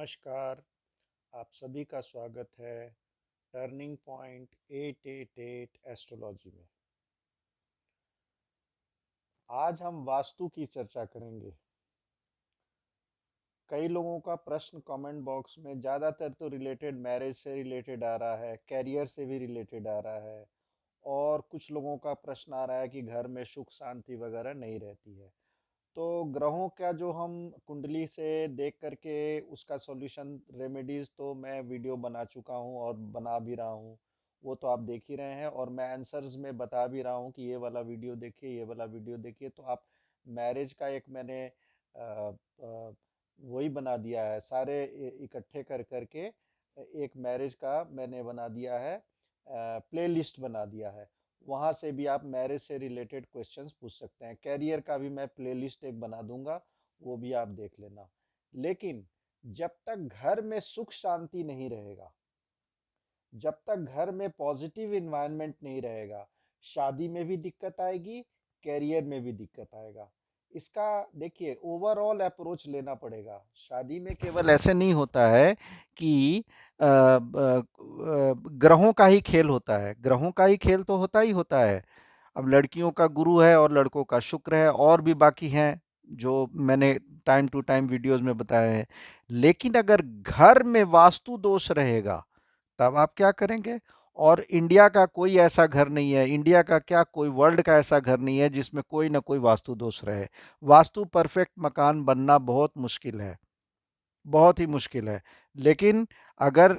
नमस्कार। आप सभी का स्वागत है टर्निंग पॉइंट 888 एस्ट्रोलॉजी में। आज हम वास्तु की चर्चा करेंगे। कई लोगों का प्रश्न कमेंट बॉक्स में ज़्यादातर तो रिलेटेड मैरिज से रिलेटेड आ रहा है, कैरियर से भी रिलेटेड आ रहा है, और कुछ लोगों का प्रश्न आ रहा है कि घर में सुख शांति वगैरह नहीं रहती है। तो ग्रहों का जो हम कुंडली से देख करके उसका सॉल्यूशन रेमेडीज तो मैं वीडियो बना चुका हूँ और बना भी रहा हूँ। वो तो आप देख ही रहे हैं, और मैं आंसर्स में बता भी रहा हूँ कि ये वाला वीडियो देखिए, ये वाला वीडियो देखिए। तो आप मैरिज का एक मैंने वही बना दिया है, सारे इकट्ठे कर करके एक मैरिज का मैंने बना दिया है, प्लेलिस्ट बना दिया है। वहां से भी आप मैरिज से रिलेटेड क्वेश्चंस पूछ सकते हैं। कैरियर का भी मैं प्लेलिस्ट एक बना दूंगा, वो भी आप देख लेना। लेकिन जब तक घर में सुख शांति नहीं रहेगा, जब तक घर में पॉजिटिव इन्वायरमेंट नहीं रहेगा, शादी में भी दिक्कत आएगी, कैरियर में भी दिक्कत आएगा। इसका देखिए ओवरऑल अप्रोच लेना पड़ेगा। शादी में केवल ऐसे नहीं होता है कि ग्रहों का ही खेल होता है। ग्रहों का ही खेल तो होता ही होता है। अब लड़कियों का गुरु है और लड़कों का शुक्र है, और भी बाकी हैं जो मैंने टाइम टू टाइम वीडियोस में बताए हैं। लेकिन अगर घर में वास्तु दोष रहेगा तब आप क्या करेंगे? और इंडिया का कोई ऐसा घर नहीं है, इंडिया का क्या कोई वर्ल्ड का ऐसा घर नहीं है जिसमें कोई ना कोई वास्तु दोष रहे। वास्तु परफेक्ट मकान बनना बहुत मुश्किल है, बहुत ही मुश्किल है। लेकिन अगर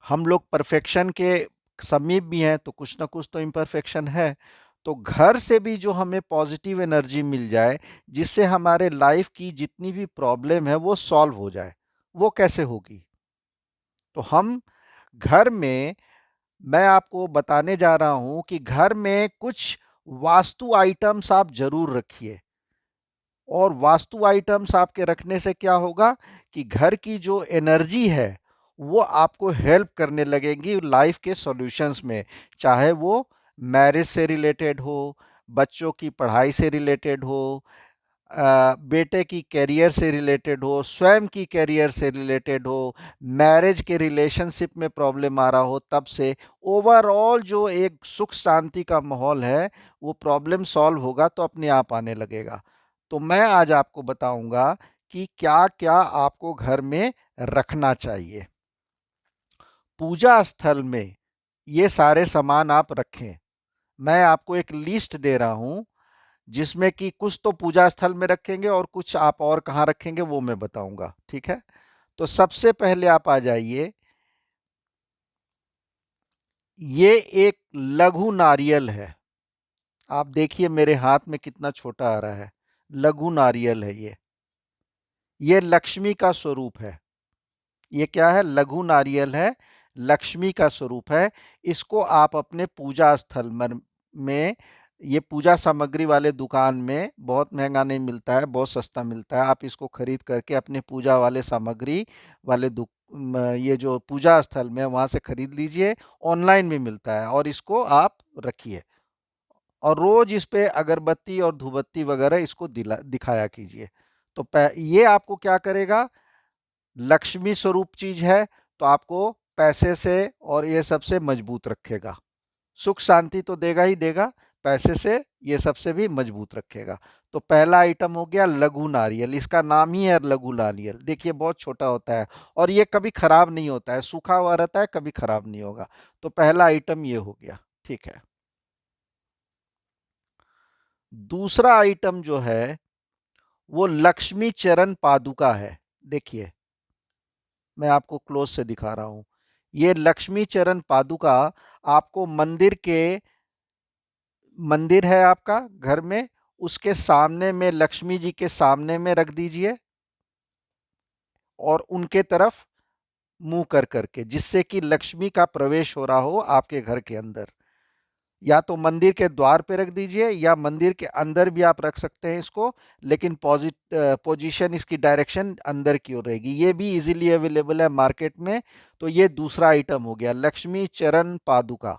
हम लोग परफेक्शन के समीप भी हैं तो कुछ ना कुछ तो इम्परफेक्शन है। तो घर से भी जो हमें पॉजिटिव एनर्जी मिल जाए, जिससे हमारे लाइफ की जितनी भी प्रॉब्लम है वो सॉल्व हो जाए, वो कैसे होगी? तो हम घर में, मैं आपको बताने जा रहा हूं कि घर में कुछ वास्तु आइटम्स आप जरूर रखिए। और वास्तु आइटम्स आपके रखने से क्या होगा कि घर की जो एनर्जी है वो आपको हेल्प करने लगेगी लाइफ के सॉल्यूशंस में। चाहे वो मैरिज से रिलेटेड हो, बच्चों की पढ़ाई से रिलेटेड हो, बेटे की कैरियर से रिलेटेड हो, स्वयं की कैरियर से रिलेटेड हो, मैरिज के रिलेशनशिप में प्रॉब्लम आ रहा हो, तब से ओवरऑल जो एक सुख शांति का माहौल है वो प्रॉब्लम सॉल्व होगा तो अपने आप आने लगेगा। तो मैं आज आपको बताऊंगा कि क्या क्या आपको घर में रखना चाहिए। पूजा स्थल में ये सारे सामान आप रखें। मैं आपको एक लिस्ट दे रहा हूं जिसमें कि कुछ तो पूजा स्थल में रखेंगे और कुछ आप और कहाँ रखेंगे वो मैं बताऊंगा, ठीक है? तो सबसे पहले आप आ जाइए, ये एक लघु नारियल है। आप देखिए मेरे हाथ में कितना छोटा आ रहा है, लघु नारियल है ये लक्ष्मी का स्वरूप है। ये क्या है? लघु नारियल है, लक्ष्मी का स्वरूप है। इसको आप अपने पूजा स्थल में, ये पूजा सामग्री वाले दुकान में बहुत महंगा नहीं मिलता है, बहुत सस्ता मिलता है। आप इसको खरीद करके अपने पूजा वाले सामग्री वाले ये जो पूजा स्थल में वहां से खरीद लीजिए, ऑनलाइन भी मिलता है, और इसको आप रखिए। और रोज इस पे अगरबत्ती और धूपबत्ती वगैरह इसको दिखाया कीजिए। तो ये आपको क्या करेगा? लक्ष्मी स्वरूप चीज है, तो आपको पैसे से और ये सबसे मजबूत रखेगा। सुख शांति तो देगा ही देगा, पैसे से ये सबसे भी मजबूत रखेगा। तो पहला आइटम हो गया लघु नारियल। इसका नाम ही है लघु नारियल। देखिए बहुत छोटा होता है और ये कभी खराब नहीं होता है, सूखा हुआ रहता है, कभी खराब नहीं होगा। तो पहला आइटम ये हो गया, ठीक है। दूसरा आइटम जो है वो लक्ष्मी चरण पादुका है। देखिए मैं आपको क्लोज से दिखा रहा हूं। ये लक्ष्मी चरण पादुका आपको मंदिर है आपका घर में, उसके सामने में, लक्ष्मी जी के सामने में रख दीजिए, और उनके तरफ मुंह कर करके, जिससे कि लक्ष्मी का प्रवेश हो रहा हो आपके घर के अंदर। या तो मंदिर के द्वार पे रख दीजिए या मंदिर के अंदर भी आप रख सकते हैं इसको, लेकिन पोजीशन इसकी डायरेक्शन अंदर की ओर रहेगी। ये भी इजीली अवेलेबल है मार्केट में। तो ये दूसरा आइटम हो गया लक्ष्मी चरण पादुका।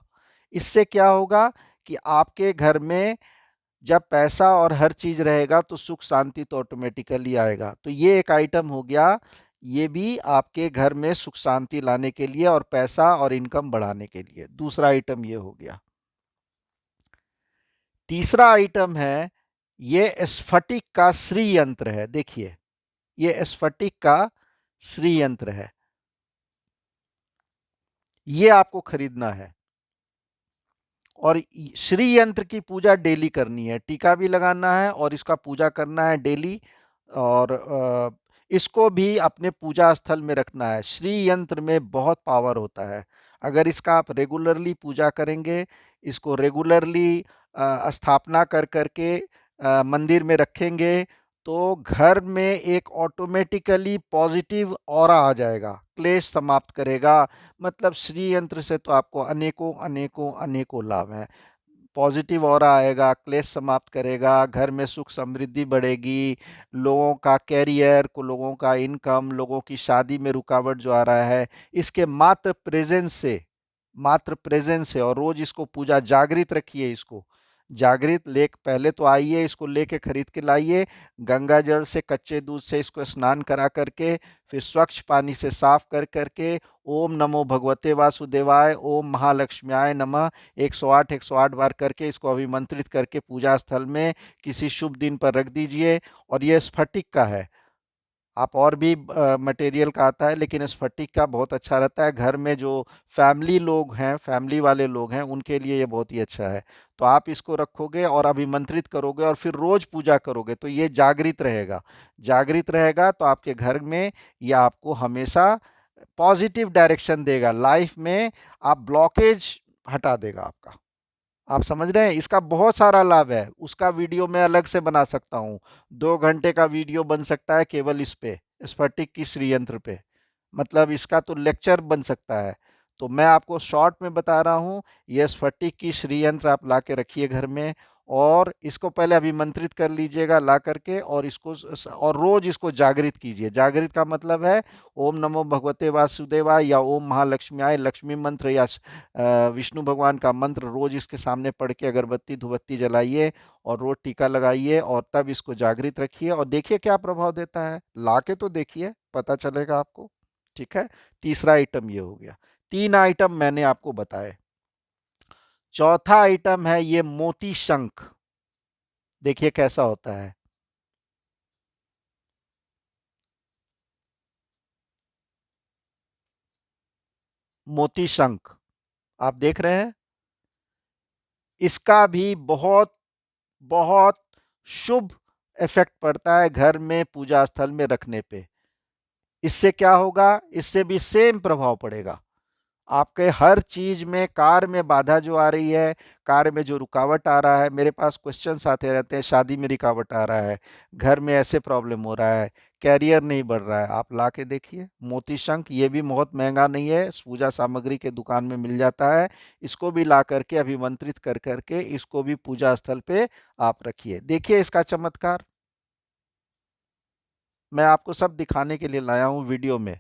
इससे क्या होगा कि आपके घर में जब पैसा और हर चीज रहेगा तो सुख शांति तो ऑटोमेटिकली आएगा। तो ये एक आइटम हो गया, ये भी आपके घर में सुख शांति लाने के लिए और पैसा और इनकम बढ़ाने के लिए। दूसरा आइटम ये हो गया। तीसरा आइटम है, ये स्फटिक का श्री यंत्र है। देखिए, ये स्फटिक का श्री यंत्र है, ये आपको खरीदना है। और श्री यंत्र की पूजा डेली करनी है, टीका भी लगाना है और इसका पूजा करना है डेली। और इसको भी अपने पूजा स्थल में रखना है। श्री यंत्र में बहुत पावर होता है। अगर इसका आप रेगुलरली पूजा करेंगे, इसको रेगुलरली स्थापना कर करके मंदिर में रखेंगे, तो घर में एक ऑटोमेटिकली पॉजिटिव ऑरा आ जाएगा, क्लेश समाप्त करेगा। मतलब श्री यंत्र से तो आपको अनेकों अनेकों अनेकों लाभ हैं। पॉजिटिव ऑरा आएगा, क्लेश समाप्त करेगा, घर में सुख समृद्धि बढ़ेगी, लोगों का कैरियर को, लोगों का इनकम, लोगों की शादी में रुकावट जो आ रहा है, इसके मात्र प्रेजेंस से। और रोज इसको पूजा जागृत रखिए, इसको जागृत लेक पहले तो आइए, इसको लेके खरीद के लाइए, गंगा जल से, कच्चे दूध से इसको स्नान करा करके, फिर स्वच्छ पानी से साफ कर करके, ओम नमो भगवते वासुदेवाय, ओम महालक्ष्म्याय नमः 108 बार करके इसको अभिमंत्रित करके पूजा स्थल में किसी शुभ दिन पर रख दीजिए। और ये स्फटिक का है, आप और भी मटेरियल का आता है, लेकिन स्फटिक का बहुत अच्छा रहता है। घर में जो फैमिली लोग हैं, फैमिली वाले लोग हैं, उनके लिए ये बहुत ही अच्छा है। तो आप इसको रखोगे और अभिमंत्रित करोगे और फिर रोज पूजा करोगे, तो ये जागृत रहेगा। जागृत रहेगा तो आपके घर में ये आपको हमेशा पॉजिटिव डायरेक्शन देगा, लाइफ में आप ब्लॉकेज हटा देगा आपका। आप समझ रहे हैं, इसका बहुत सारा लाभ है। उसका वीडियो मैं अलग से बना सकता हूँ, 2 घंटे का वीडियो बन सकता है केवल इस पे, स्फटिक की श्री यंत्र पे। मतलब इसका तो लेक्चर बन सकता है। तो मैं आपको शॉर्ट में बता रहा हूँ, ये स्फटिक की श्री यंत्र आप ला के रखिए घर में, और इसको पहले अभिमंत्रित कर लीजिएगा ला करके, और इसको और रोज इसको जागृत कीजिए। जागृत का मतलब है ओम नमो भगवते वासुदेवाय या ओम महालक्ष्म्याय, लक्ष्मी मंत्र या विष्णु भगवान का मंत्र रोज इसके सामने पढ़ के अगरबत्ती धूपबत्ती जलाइए और रोज टीका लगाइए, और तब इसको जागृत रखिए और देखिए क्या प्रभाव देता है। ला के तो देखिए, पता चलेगा आपको। ठीक है, तीसरा आइटम ये हो गया। 3 आइटम मैंने आपको बताए। चौथा आइटम है ये मोती शंख। देखिए कैसा होता है। मोती शंख आप देख रहे हैं, इसका भी बहुत बहुत शुभ इफेक्ट पड़ता है घर में पूजा स्थल में रखने पे। इससे क्या होगा, इससे भी सेम प्रभाव पड़ेगा आपके हर चीज में। कार में बाधा जो आ रही है, कार में जो रुकावट आ रहा है, मेरे पास क्वेश्चंस आते रहते हैं, शादी में रुकावट आ रहा है, घर में ऐसे प्रॉब्लम हो रहा है, कैरियर नहीं बढ़ रहा है, आप ला के देखिए मोती शंख। ये भी बहुत महंगा नहीं है, पूजा सामग्री के दुकान में मिल जाता है। इसको भी ला करके अभिमंत्रित कर करके इसको भी पूजा स्थल पे आप रखिए, देखिए इसका चमत्कार। मैं आपको सब दिखाने के लिए लाया हूं वीडियो में,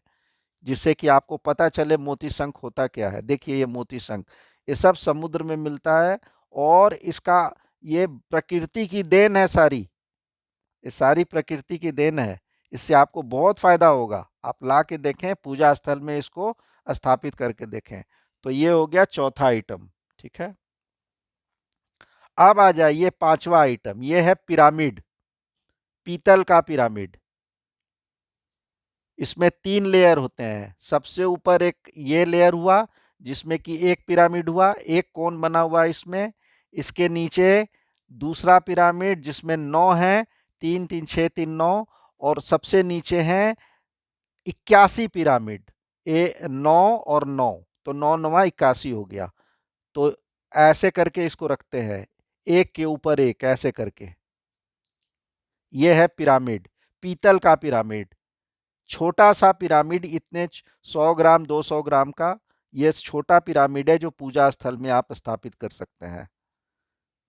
जिससे कि आपको पता चले मोती शंख होता क्या है। देखिए ये मोती शंख, ये सब समुद्र में मिलता है, और इसका ये प्रकृति की देन है सारी, ये सारी प्रकृति की देन है। इससे आपको बहुत फायदा होगा, आप ला के देखें, पूजा स्थल में इसको स्थापित करके देखें। तो ये हो गया चौथा आइटम। ठीक है, अब आ जाइए 5वां आइटम, ये है पिरामिड, पीतल का पिरामिड। इसमें 3 लेयर होते हैं। सबसे ऊपर एक ये लेयर हुआ, जिसमें कि एक पिरामिड हुआ, एक कोन बना हुआ इसमें। इसके नीचे दूसरा पिरामिड जिसमें 9 है, 3 3 6 3 9। और सबसे नीचे है 81 पिरामिड, 9 और 9, तो 9 9 81 हो गया। तो ऐसे करके इसको रखते हैं, एक के ऊपर एक ऐसे करके। यह है पिरामिड, पीतल का पिरामिड। छोटा सा पिरामिड, इतने 100 ग्राम 200 ग्राम का, यह छोटा पिरामिड है जो पूजा स्थल में आप स्थापित कर सकते हैं।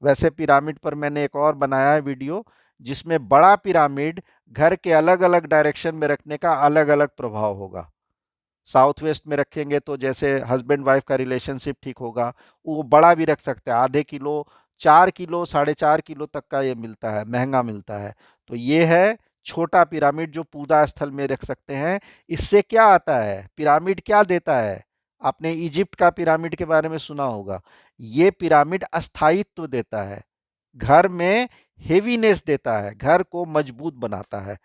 वैसे पिरामिड पर मैंने एक और बनाया है वीडियो, जिसमें बड़ा पिरामिड घर के अलग अलग डायरेक्शन में रखने का अलग अलग प्रभाव होगा। साउथ वेस्ट में रखेंगे तो जैसे हस्बैंड वाइफ का रिलेशनशिप ठीक होगा। वो बड़ा भी रख सकते हैं, ½ किलो, 4 किलो, 4.5 किलो तक का ये मिलता है, महंगा मिलता है। तो ये है छोटा पिरामिड जो पूजा स्थल में रख सकते हैं। इससे क्या आता है, पिरामिड क्या देता है? आपने इजिप्ट का पिरामिड के बारे में सुना होगा। ये पिरामिड अस्थायित्व देता है, घर में हेवीनेस देता है, घर को मजबूत बनाता है,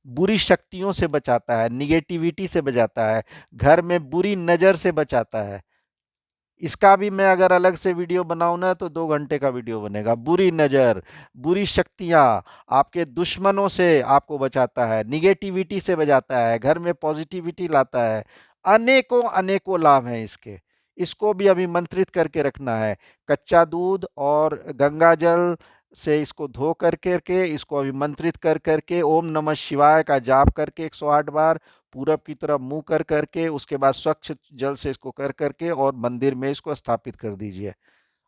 बुरी शक्तियों से बचाता है, निगेटिविटी से बचाता है, घर में बुरी नजर से बचाता है। इसका भी मैं अगर अलग से वीडियो बनाऊं ना तो 2 घंटे का वीडियो बनेगा। बुरी नजर, बुरी शक्तियां, आपके दुश्मनों से आपको बचाता है, निगेटिविटी से बचाता है, घर में पॉजिटिविटी लाता है। अनेकों अनेकों लाभ हैं इसके। इसको भी अभिमंत्रित करके रखना है। कच्चा दूध और गंगा जल से इसको धो कर करके, इसको अभिमंत्रित कर करके, ओम नमः शिवाय का जाप करके 108 बार, पूरब की तरफ मुंह कर करके, उसके बाद स्वच्छ जल से इसको कर करके और मंदिर में इसको स्थापित कर दीजिए।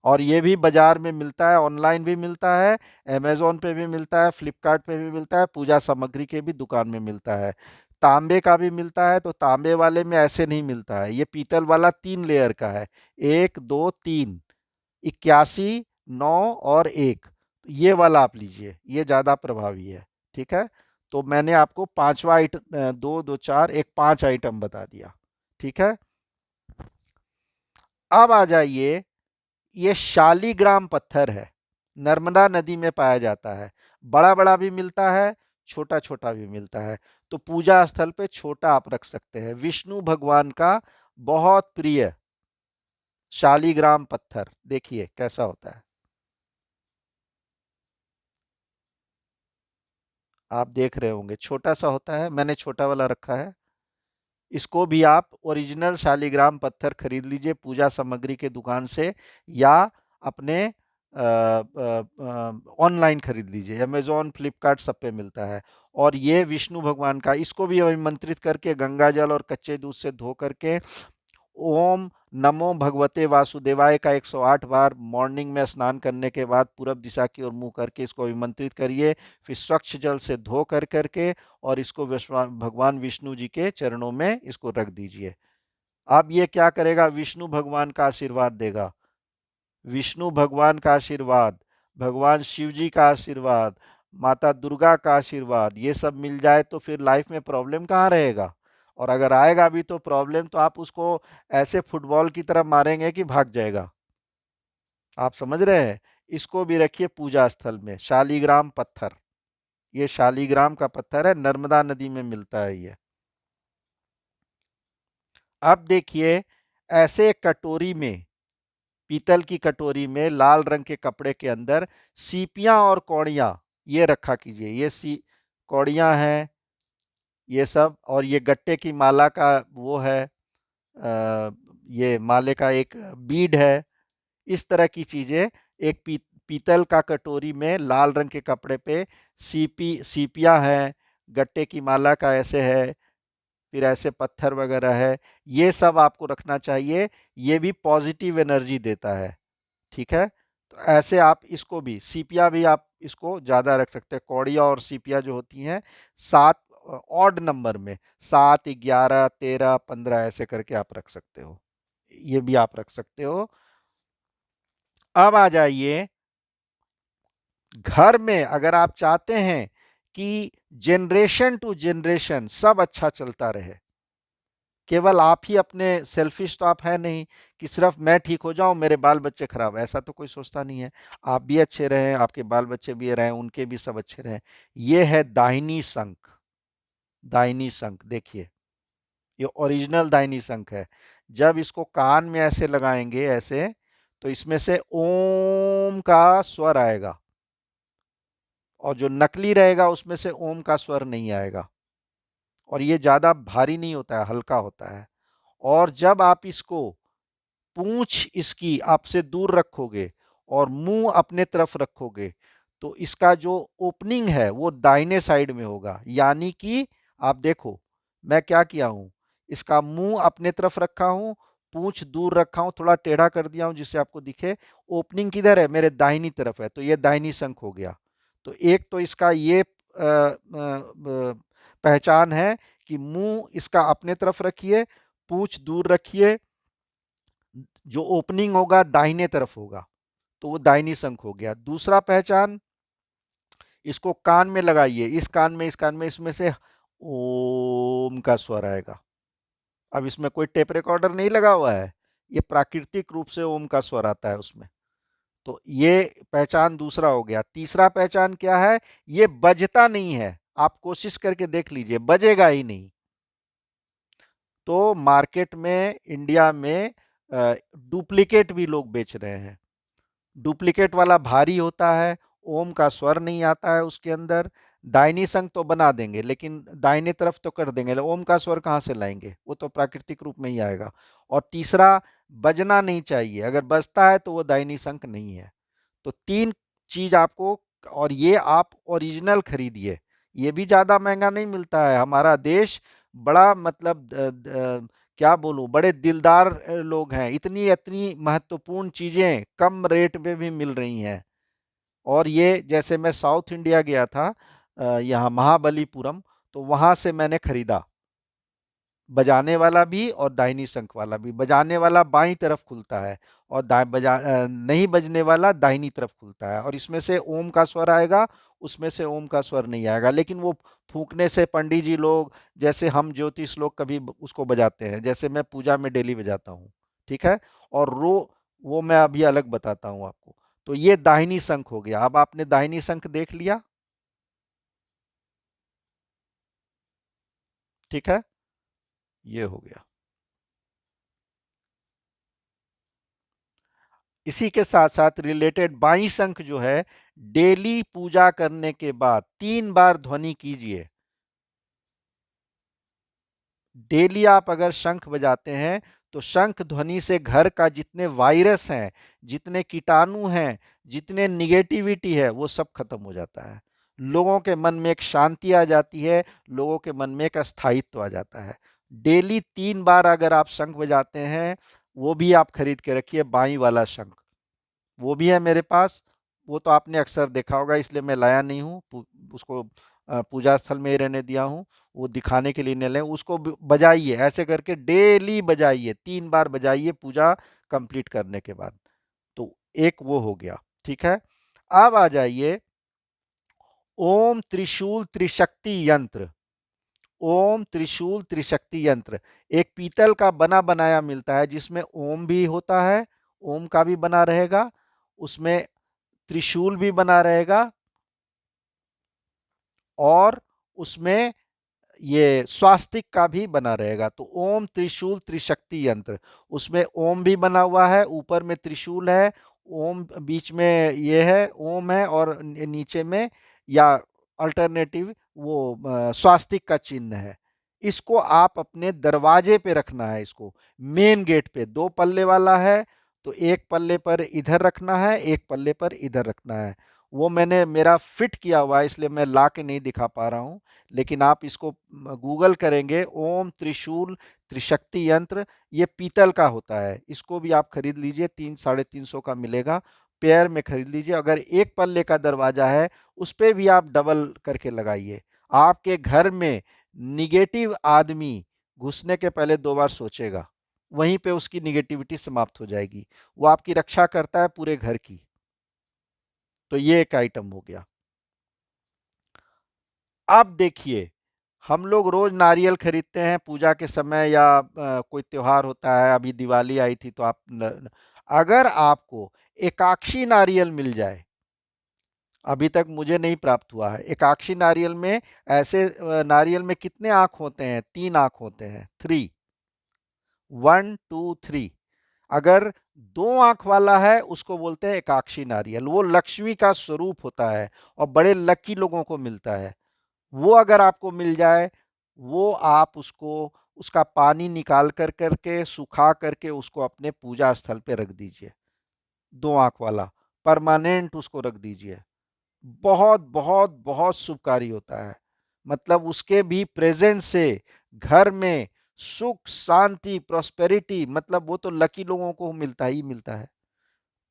और ये भी बाजार में मिलता है, ऑनलाइन भी मिलता है, अमेजोन पे भी मिलता है, फ्लिपकार्ट पे भी मिलता है, पूजा सामग्री के भी दुकान में मिलता है। तांबे का भी मिलता है, तो तांबे वाले में ऐसे नहीं मिलता है, ये पीतल वाला 3 लेयर का है। 1 2 3, 81, 9 और 1, ये वाला आप लीजिए, ये ज्यादा प्रभावी है। ठीक है, तो मैंने आपको पांचवा आइटम, 2 2 4 1 5 आइटम बता दिया। ठीक है, अब आ जाइए, ये शालीग्राम पत्थर है, नर्मदा नदी में पाया जाता है। बड़ा बड़ा भी मिलता है, छोटा छोटा भी मिलता है। तो पूजा स्थल पे छोटा आप रख सकते हैं। विष्णु भगवान का बहुत प्रिय शालीग्राम पत्थर, देखिए कैसा होता है। आप देख रहे होंगे छोटा सा होता है, मैंने छोटा वाला रखा है। इसको भी आप ओरिजिनल शालीग्राम पत्थर खरीद लीजिए पूजा सामग्री के दुकान से, या अपने ऑनलाइन खरीद लीजिए, अमेजोन फ्लिपकार्ट सब पे मिलता है। और ये विष्णु भगवान का, इसको भी अभिमंत्रित करके गंगा जल और कच्चे दूध से धो करके ओम नमो भगवते वासुदेवाय का 108 बार मॉर्निंग में स्नान करने के बाद पूरब दिशा की ओर मुंह करके इसको अभिमंत्रित करिए। फिर स्वच्छ जल से धो कर करके और इसको भगवान विष्णु जी के चरणों में इसको रख दीजिए। अब ये क्या करेगा, विष्णु भगवान का आशीर्वाद देगा। विष्णु भगवान का आशीर्वाद, भगवान शिव जी का आशीर्वाद, माता दुर्गा का आशीर्वाद, ये सब मिल जाए तो फिर लाइफ में प्रॉब्लम कहाँ रहेगा। और अगर आएगा भी तो प्रॉब्लम, तो आप उसको ऐसे फुटबॉल की तरह मारेंगे कि भाग जाएगा। आप समझ रहे हैं। इसको भी रखिए पूजा स्थल में, शालीग्राम पत्थर। ये शालीग्राम का पत्थर है, नर्मदा नदी में मिलता है ये। अब देखिए, ऐसे कटोरी में, पीतल की कटोरी में लाल रंग के कपड़े के अंदर सीपियां और कौड़ियां ये रखा कीजिए। ये सी कौड़ियां हैं ये सब, और ये गट्टे की माला का वो है, ये माले का एक बीड है। इस तरह की चीजें एक पीतल का कटोरी में लाल रंग के कपड़े पे, सीपिया है, गट्टे की माला का ऐसे है, फिर ऐसे पत्थर वगैरह है, ये सब आपको रखना चाहिए। ये भी पॉजिटिव एनर्जी देता है। ठीक है, तो ऐसे आप इसको भी, सीपिया भी आप इसको ज्यादा रख सकते हैं। कौड़िया और सीपिया जो होती हैं, 7 ऑड नंबर में, 7 11 13 15 ऐसे करके आप रख सकते हो। ये भी आप रख सकते हो। अब आ जाइए, घर में अगर आप चाहते हैं कि जनरेशन टू जनरेशन सब अच्छा चलता रहे, केवल आप ही अपने सेल्फिश तो आप है नहीं कि सिर्फ मैं ठीक हो जाऊं मेरे बाल बच्चे खराब, ऐसा तो कोई सोचता नहीं है। आप भी अच्छे रहें, आपके बाल बच्चे भी रहें, उनके भी सब अच्छे रहें। ये है दाहिनी शंख। दाहिनी शंख देखिए, ये ओरिजिनल दाहिनी शंख है। जब इसको कान में ऐसे लगाएंगे ऐसे, तो इसमें से ओम का स्वर आएगा, और जो नकली रहेगा उसमें से ओम का स्वर नहीं आएगा। और ये ज्यादा भारी नहीं होता है, हल्का होता है। और जब आप इसको, पूंछ इसकी आपसे दूर रखोगे और मुंह अपने तरफ रखोगे, तो इसका जो ओपनिंग है वो दाहिने साइड में होगा। यानी कि आप देखो, मैं क्या किया हूं, इसका मुंह अपने तरफ रखा हूं, पूंछ दूर रखा हूं, थोड़ा टेढ़ा कर दिया हूं जिससे आपको दिखे। ओपनिंग किधर है, मेरे दाहिनी तरफ है, तो ये दाहिनी शंख हो गया। तो एक तो इसका ये पहचान है कि मुंह इसका अपने तरफ रखिए, पूंछ दूर रखिए, जो ओपनिंग होगा दाहिने तरफ होगा, तो वो दाहिनी शंख हो गया। दूसरा पहचान, इसको कान में लगाइए, इस कान में, इस कान में, इसमें से ओम का स्वर आएगा। अब इसमें कोई टेप रिकॉर्डर नहीं लगा हुआ है, ये प्राकृतिक रूप से ओम का स्वर आता है उसमें। तो ये पहचान दूसरा हो गया। तीसरा पहचान क्या है? ये बजता नहीं है, आप कोशिश करके देख लीजिए, बजेगा ही नहीं। तो मार्केट में, इंडिया में डुप्लीकेट भी लोग बेच रहे हैं। डुप्लीकेट वाला भारी होता है, ओम का स्वर नहीं आता है उसके अंदर। दाहिनी संख तो बना देंगे, लेकिन दाहिने तरफ तो कर देंगे, ओम का स्वर कहाँ से लाएंगे? वो तो प्राकृतिक रूप में ही आएगा। और तीसरा, बजना नहीं चाहिए, अगर बजता है तो वो दाहिनी संख नहीं है। तो तीन चीज आपको, और ये आप ओरिजिनल खरीदिए, ये भी ज्यादा महंगा नहीं मिलता है। हमारा देश बड़ा, मतलब क्या बोलूं, बड़े दिलदार लोग हैं, इतनी इतनी महत्वपूर्ण चीजें कम रेट में भी मिल रही हैं। और ये, जैसे मैं साउथ इंडिया गया था, यहाँ महाबलीपुरम, तो वहां से मैंने खरीदा, बजाने वाला भी और दाहिनी शंख वाला भी। बजाने वाला बाईं तरफ खुलता है, और नहीं बजने वाला दाहिनी तरफ खुलता है, और इसमें से ओम का स्वर आएगा, उसमें से ओम का स्वर नहीं आएगा। लेकिन वो फूंकने से पंडित जी लोग, जैसे हम ज्योतिष लोग कभी उसको बजाते हैं, जैसे मैं पूजा में डेली बजाता हूँ, ठीक है। और वो मैं अभी अलग बताता हूँ आपको। तो ये दाहिनी शंख हो गया। अब आपने दाहिनी शंख देख लिया, ठीक है, ये हो गया। इसी के साथ साथ रिलेटेड बाई शंख जो है, डेली पूजा करने के बाद 3 बार ध्वनि कीजिए। डेली आप अगर शंख बजाते हैं, तो शंख ध्वनि से घर का जितने वायरस हैं, जितने कीटाणु हैं, जितने निगेटिविटी है, वो सब खत्म हो जाता है। लोगों के मन में एक शांति आ जाती है, लोगों के मन में एक स्थायित्व आ जाता है। डेली 3 बार अगर आप शंख बजाते हैं, वो भी आप खरीद के रखिए, बाई वाला शंख, वो भी है मेरे पास। वो तो आपने अक्सर देखा होगा, इसलिए मैं लाया नहीं हूँ, उसको पूजा स्थल में ही रहने दिया हूँ। वो दिखाने के लिए नहीं ले, उसको बजाइए, ऐसे करके डेली बजाइए, 3 बार बजाइए पूजा कंप्लीट करने के बाद। तो एक वो हो गया, ठीक है। अब आ जाइए, ओम त्रिशूल त्रिशक्ति यंत्र। ओम त्रिशूल त्रिशक्ति यंत्र एक पीतल का बना बनाया मिलता है, जिसमें ओम भी होता है, ओम का भी बना रहेगा, उसमें त्रिशूल भी बना रहेगा, और उसमें ये स्वास्तिक का भी बना रहेगा। तो ओम त्रिशूल त्रिशक्ति यंत्र, उसमें ओम भी बना हुआ है, ऊपर में त्रिशूल है, ओम बीच में ये है, ओम है, और नीचे में, या अल्टरनेटिव वो स्वास्तिक का चिन्ह है। इसको आप अपने दरवाजे पे रखना है, इसको मेन गेट पे। 2 पल्ले वाला है, तो एक पल्ले पर इधर रखना है, एक पल्ले पर इधर रखना है। वो मैंने, मेरा फिट किया हुआ है, इसलिए मैं ला के नहीं दिखा पा रहा हूँ। लेकिन आप इसको गूगल करेंगे, ओम त्रिशूल त्रिशक्ति यंत्र, ये पीतल का होता है, इसको भी आप खरीद लीजिए, 300-350 का मिलेगा। पेयर में खरीद लीजिए। अगर एक पल्ले का दरवाजा है, उस पर भी आप डबल करके लगाइए। आपके घर में निगेटिव आदमी घुसने के पहले 2 बार सोचेगा, वहीं पे उसकी निगेटिविटी समाप्त हो जाएगी। वो आपकी रक्षा करता है पूरे घर की। तो ये एक आइटम हो गया। अब देखिए, हम लोग रोज नारियल खरीदते हैं पूजा के समय, या कोई त्योहार होता है, अभी दिवाली आई थी, तो अगर आपको एकाक्षी नारियल मिल जाए, अभी तक मुझे नहीं प्राप्त हुआ है एकाक्षी नारियल में। ऐसे नारियल में कितने आंख होते हैं? 3 आंख होते हैं, 3, 1 2 3। अगर 2 आंख वाला है, उसको बोलते हैं एकाक्षी नारियल, वो लक्ष्मी का स्वरूप होता है, और बड़े लकी लोगों को मिलता है। वो अगर आपको मिल जाए, वो आप उसको, उसका पानी निकाल कर करके, सुखा करके, उसको अपने पूजा स्थल पे रख दीजिए। 2 आंख वाला परमानेंट उसको रख दीजिए। बहुत बहुत बहुत शुभकारी होता है। मतलब उसके भी प्रेजेंस से घर में सुख शांति प्रोस्पेरिटी, मतलब वो तो लकी लोगों को मिलता ही मिलता है,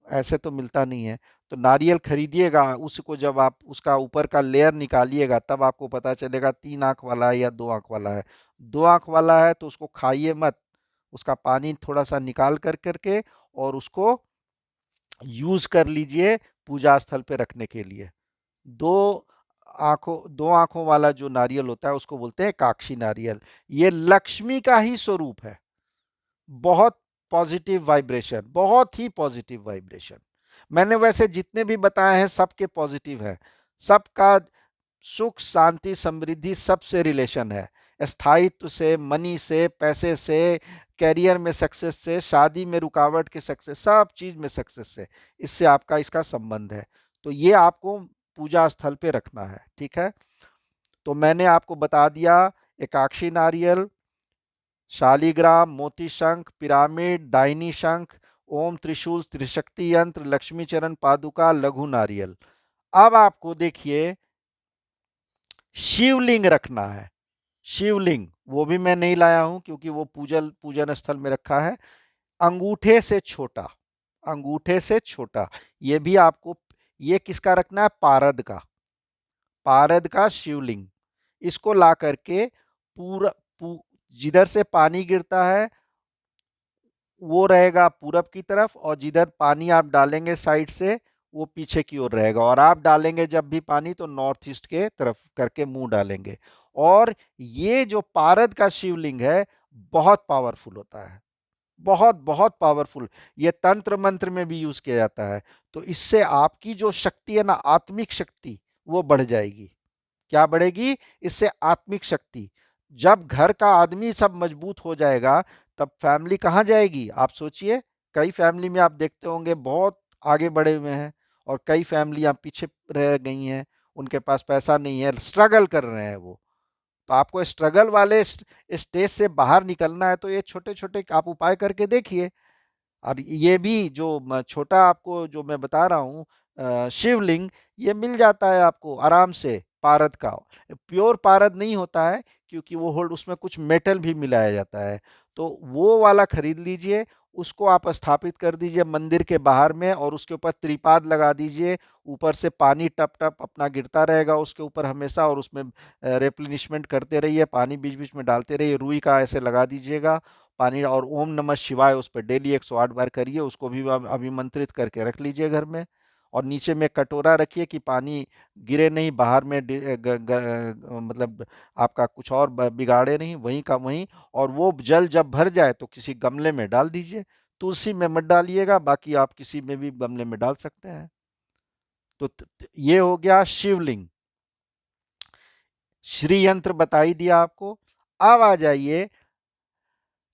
ऐसे तो मिलता नहीं है। तो नारियल खरीदिएगा, उसको जब आप उसका ऊपर का लेयर निकालिएगा, तब आपको पता चलेगा 3 आंख वाला है या 2 आंख वाला है। 2 आंख वाला है तो उसको खाइए मत, उसका पानी थोड़ा सा निकाल कर करके, और उसको यूज कर लीजिए पूजा स्थल पे रखने के लिए। दो दो आंखों वाला जो नारियल होता है उसको बोलते हैं एकाक्षी नारियल। ये लक्ष्मी का ही स्वरूप है। बहुत पॉजिटिव वाइब्रेशन, बहुत ही पॉजिटिव वाइब्रेशन। मैंने वैसे जितने भी बताए हैं सबके पॉजिटिव है, सबका सुख शांति समृद्धि सबसे रिलेशन है। स्थायित्व से, मनी से, पैसे से, कैरियर में सक्सेस से, शादी में रुकावट के सक्सेस, सब चीज में सक्सेस से, इससे आपका इसका संबंध है। तो ये आपको पूजा स्थल पे रखना है, ठीक है। तो मैंने आपको बता दिया, एकाक्षी नारियल, शालिग्राम, मोती शंख, पिरामिड, दाहिनी शंख, ओम त्रिशूल, त्रिशक्ति यंत्र, लक्ष्मी चरण पादुका, लघु नारियल। अब आपको देखिए शिवलिंग रखना है। शिवलिंग वो भी मैं नहीं लाया हूं क्योंकि वो पूजन स्थल में रखा है। अंगूठे से छोटा, अंगूठे से छोटा, ये भी आपको, ये किसका रखना है? पारद का, पारद का शिवलिंग। इसको ला करके पूरा जिधर से पानी गिरता है वो रहेगा पूरब की तरफ, और जिधर पानी आप डालेंगे साइड से वो पीछे की ओर रहेगा, और आप डालेंगे जब भी पानी तो नॉर्थ ईस्ट के तरफ करके मुंह डालेंगे। और ये जो पारद का शिवलिंग है बहुत पावरफुल होता है, बहुत बहुत पावरफुल। ये तंत्र मंत्र में भी यूज किया जाता है। तो इससे आपकी जो शक्ति है ना, आत्मिक शक्ति, वो बढ़ जाएगी। क्या बढ़ेगी? इससे आत्मिक शक्ति। जब घर का आदमी सब मजबूत हो जाएगा तब फैमिली कहाँ जाएगी? आप सोचिए, कई फैमिली में आप देखते होंगे बहुत आगे बढ़े हुए हैं, और कई फैमिलियां पीछे रह गई हैं, उनके पास पैसा नहीं है, स्ट्रगल कर रहे हैं वो। तो आपको स्ट्रगल वाले स्टेज से बाहर निकलना है तो ये छोटे छोटे आप उपाय करके देखिए। और ये भी जो छोटा आपको जो मैं बता रहा हूँ शिवलिंग, ये मिल जाता है आपको आराम से, पारद का। प्योर पारद नहीं होता है क्योंकि वो होल्ड, उसमें कुछ मेटल भी मिलाया जाता है। तो वो वाला खरीद लीजिए, उसको आप स्थापित कर दीजिए मंदिर के बाहर में, और उसके ऊपर त्रिपाद लगा दीजिए। ऊपर से पानी टप टप अपना गिरता रहेगा उसके ऊपर हमेशा, और उसमें रेप्लिनिशमेंट करते रहिए, पानी बीच बीच में डालते रहिए, रुई का ऐसे लगा दीजिएगा पानी। और ओम नमः शिवाय उस पर डेली 108 बार करिए, उसको भी अभिमंत्रित करके रख लीजिए घर में। और नीचे में कटोरा रखिए कि पानी गिरे नहीं बाहर में, मतलब आपका कुछ और बिगाड़े नहीं, वहीं का वहीं। और वो जल जब भर जाए तो किसी गमले में डाल दीजिए। तुलसी में मत डालिएगा, बाकी आप किसी में भी गमले में डाल सकते हैं। तो ये हो गया शिवलिंग। श्री यंत्र बता ही दिया आपको। अब आ जाइए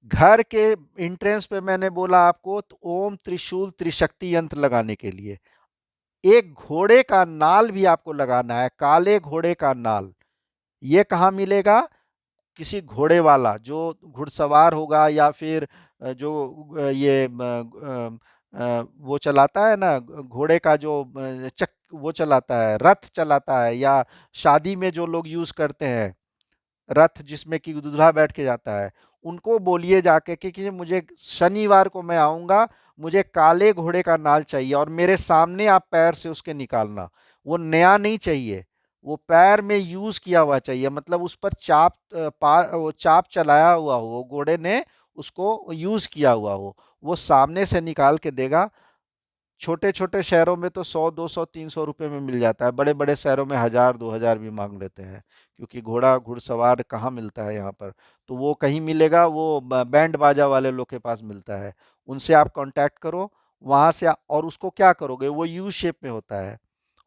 घर के एंट्रेंस पे, मैंने बोला आपको तो ओम त्रिशूल त्रिशक्ति यंत्र लगाने के लिए एक घोड़े का नाल भी आपको लगाना है, काले घोड़े का नाल। ये कहाँ मिलेगा? किसी घोड़े वाला जो घुड़सवार होगा, या फिर जो ये वो चलाता है ना घोड़े का, जो चक वो चलाता है, रथ चलाता है, या शादी में जो लोग यूज करते हैं रथ जिसमें कि दूल्हा बैठ के जाता है, उनको बोलिए जाके कि मुझे शनिवार को मैं आऊंगा, मुझे काले घोड़े का नाल चाहिए, और मेरे सामने आप पैर से उसके निकालना। वो नया नहीं चाहिए, वो पैर में यूज किया हुआ चाहिए, मतलब उस पर वो चाप चलाया हुआ हो, वो घोड़े ने उसको यूज किया हुआ हो, वो सामने से निकाल के देगा। छोटे छोटे शहरों में तो 100 200 300 रुपए में मिल जाता है, बड़े बड़े शहरों में 1000 2000 भी मांग लेते हैं, क्योंकि घोड़ा घुड़सवार कहाँ मिलता है यहाँ पर। तो वो कहीं मिलेगा, वो बैंड बाजा वाले लोग के पास मिलता है। उनसे आप कांटेक्ट करो वहां से, और उसको क्या करोगे, वो यू शेप में होता है,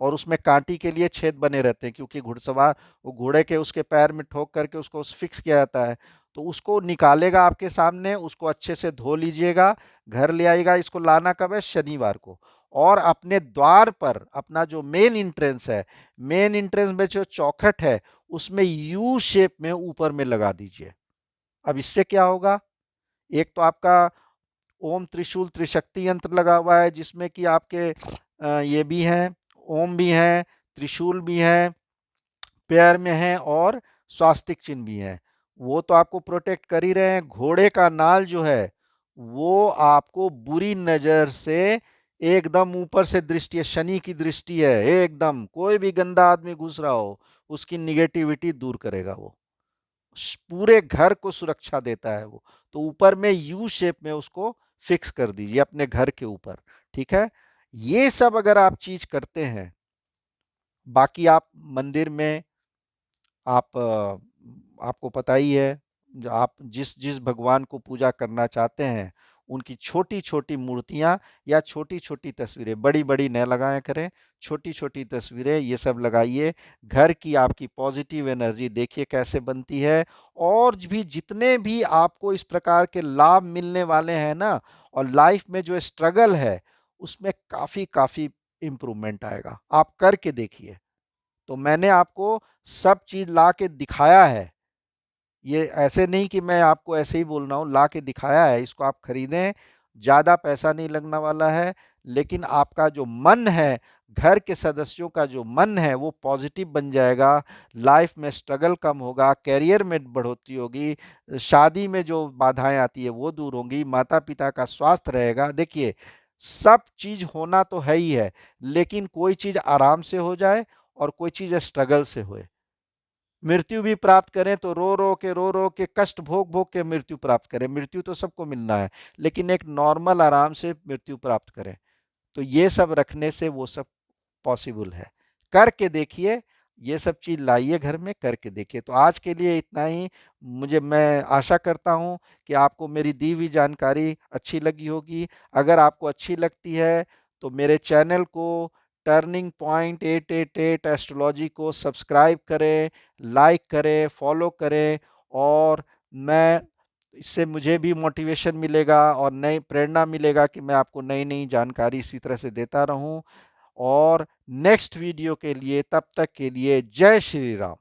और उसमें कांटी के लिए छेद बने रहते हैं, क्योंकि घुड़सवार वो घोड़े के उसके पैर में ठोक करके उसको फिक्स किया जाता है। तो उसको निकालेगा आपके सामने, उसको अच्छे से धो लीजिएगा, घर ले आएगा। इसको लाना कब है? शनिवार को। और अपने द्वार पर, अपना जो मेन इंट्रेंस है, मेन इंट्रेंस में जो चौखट है उसमें यू शेप में ऊपर में लगा दीजिए। अब इससे क्या होगा? एक तो आपका ओम त्रिशूल त्रिशक्ति यंत्र लगा हुआ है, जिसमें कि आपके ये भी हैं, ओम भी हैं, त्रिशूल भी है, पैर में है, और स्वास्तिक चिन्ह भी है। वो तो आपको प्रोटेक्ट कर ही रहे हैं। घोड़े का नाल जो है वो आपको बुरी नजर से एकदम ऊपर से दृष्टि है, शनि की दृष्टि है एकदम, कोई भी गंदा आदमी घुस रहा हो उसकी निगेटिविटी दूर करेगा वो, पूरे घर को सुरक्षा देता है वो। तो ऊपर में यू शेप में उसको फिक्स कर दीजिए अपने घर के ऊपर, ठीक है। ये सब अगर आप चीज करते हैं, बाकी आप मंदिर में आप आपको पता ही है, जो आप जिस जिस भगवान को पूजा करना चाहते हैं, उनकी छोटी छोटी मूर्तियां या छोटी छोटी तस्वीरें, बड़ी बड़ी न लगाया करें, छोटी छोटी तस्वीरें ये सब लगाइए। घर की आपकी पॉजिटिव एनर्जी देखिए कैसे बनती है। और भी जितने भी आपको इस प्रकार के लाभ मिलने वाले हैं ना, और लाइफ में जो स्ट्रगल है उसमें काफी काफी इंप्रूवमेंट आएगा। आप करके देखिए। तो मैंने आपको सब चीज ला के दिखाया है। ये ऐसे नहीं कि मैं आपको ऐसे ही बोल रहा हूँ, ला के दिखाया है। इसको आप खरीदें, ज़्यादा पैसा नहीं लगने वाला है। लेकिन आपका जो मन है, घर के सदस्यों का जो मन है वो पॉजिटिव बन जाएगा। लाइफ में स्ट्रगल कम होगा, कैरियर में बढ़ोतरी होगी, शादी में जो बाधाएं आती है वो दूर होंगी, माता पिता का स्वास्थ्य रहेगा। देखिए, सब चीज होना तो है ही है, लेकिन कोई चीज आराम से हो जाए और कोई चीज स्ट्रगल से होए। मृत्यु भी प्राप्त करें तो रो रो के कष्ट भोग भोग के मृत्यु प्राप्त करें। मृत्यु तो सबको मिलना है, लेकिन एक नॉर्मल आराम से मृत्यु प्राप्त करें। तो ये सब रखने से वो सब पॉसिबल है। करके देखिए, ये सब चीज लाइए घर में, करके देखिए। तो आज के लिए इतना ही। मैं आशा करता हूं कि आपको मेरी दी हुई जानकारी अच्छी लगी होगी। अगर आपको अच्छी लगती है तो मेरे चैनल को, टर्निंग पॉइंट 888 एस्ट्रोलॉजी को सब्सक्राइब करें, लाइक करें, फॉलो करें। और मैं इससे मुझे भी मोटिवेशन मिलेगा और नई प्रेरणा मिलेगा कि मैं आपको नई नई जानकारी इसी तरह से देता रहूं। और नेक्स्ट वीडियो के लिए, तब तक के लिए, जय श्री राम।